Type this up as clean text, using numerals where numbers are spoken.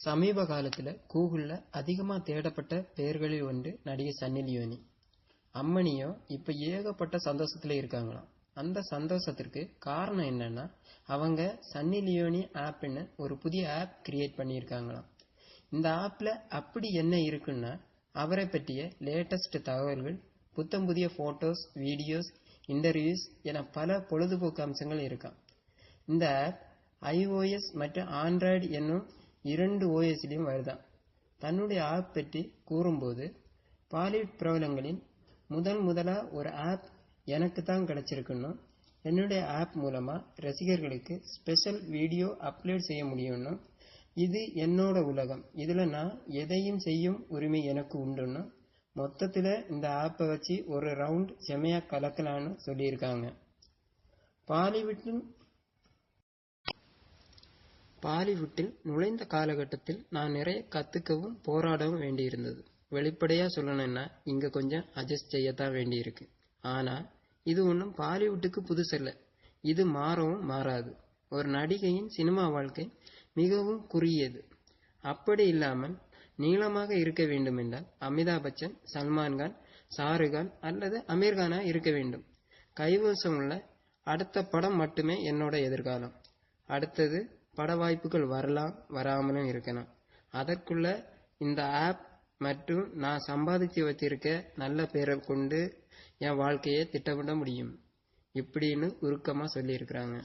சமீப காலத்துல கூகுள்ல அதிகமா தேடப்பட்ட பெயர்களில் ஒன்று நடிகை சன்னி லியோனி. அம்மனியும் இப்ப ஏகப்பட்ட சந்தோஷத்துல இருக்காங்களாம். அந்த சந்தோஷத்திற்கு காரணம் என்னன்னா, அவங்க சன்னி லியோனி ஆப்னு ஒரு புதிய ஆப் கிரியேட் பண்ணியிருக்காங்களாம். இந்த ஆப்ல அப்படி என்ன இருக்குன்னா, அவரை பற்றிய லேட்டஸ்ட் தகவல்கள், புத்தம் புதிய போட்டோஸ், வீடியோஸ், இன்டர்வியூஸ் என பல பொழுதுபோக்கு அம்சங்கள் இருக்காம். இந்த ஆப் iOS மற்றும் ஆண்ட்ராய்டு என்னும் 2 OSலையும் வருதாம். தன்னுடைய ஆப் பற்றி கூறும்போது, பாலிவுட் பிரபலங்களின் முதலா ஒரு ஆப் எனக்கு தான் கிடைச்சிருக்குன்னு, என்னுடைய ஆப் மூலமா ரசிகர்களுக்கு ஸ்பெஷல் வீடியோ அப்லோட் செய்ய முடியும்னு, இது என்னோட உலகம், இதுல நான் எதையும் செய்யும் உரிமை எனக்கு உண்டுன்னு, மொத்தத்துல இந்த ஆப்பை வச்சு ஒரு ரவுண்ட் செமையா கலக்கலான்னு சொல்லியிருக்காங்க. பாலிவுட்டில் நுழைந்த காலகட்டத்தில் நான் நிறைய கத்துக்கவும் போராடவும் வேண்டியிருந்தது. வெளிப்படையா சொல்லணும்னா இங்க கொஞ்சம் அட்ஜஸ்ட் செய்யத்தான் வேண்டியிருக்கு. ஆனா இது ஒன்றும் பாலிவுட்டுக்கு புதுசல்ல. இது மாறவும் மாறாது. ஒரு நடிகையின் சினிமா வாழ்க்கை மிகவும் குறுகியது. அப்படி இல்லாமல் நீளமாக இருக்க வேண்டும் என்றால் அமிதாப் பச்சன், சல்மான் கான், ஷாருக்கான் அல்லது அமீர் கானா இருக்க வேண்டும். கைவசம் உள்ள அடுத்த படம் மட்டுமே என்னோட எதிர்காலம். அடுத்தது பட வாய்ப்புகள் வரலாம், வராமலும் இருக்கலாம். அதற்குள்ள இந்த ஆப் மற்றும் நான் சம்பாதிச்சு வச்சிருக்க நல்ல பேரை கொண்டு என் வாழ்க்கையை திட்டமிட முடியும் இப்படின்னு உருக்கமா சொல்லியிருக்கிறாங்க.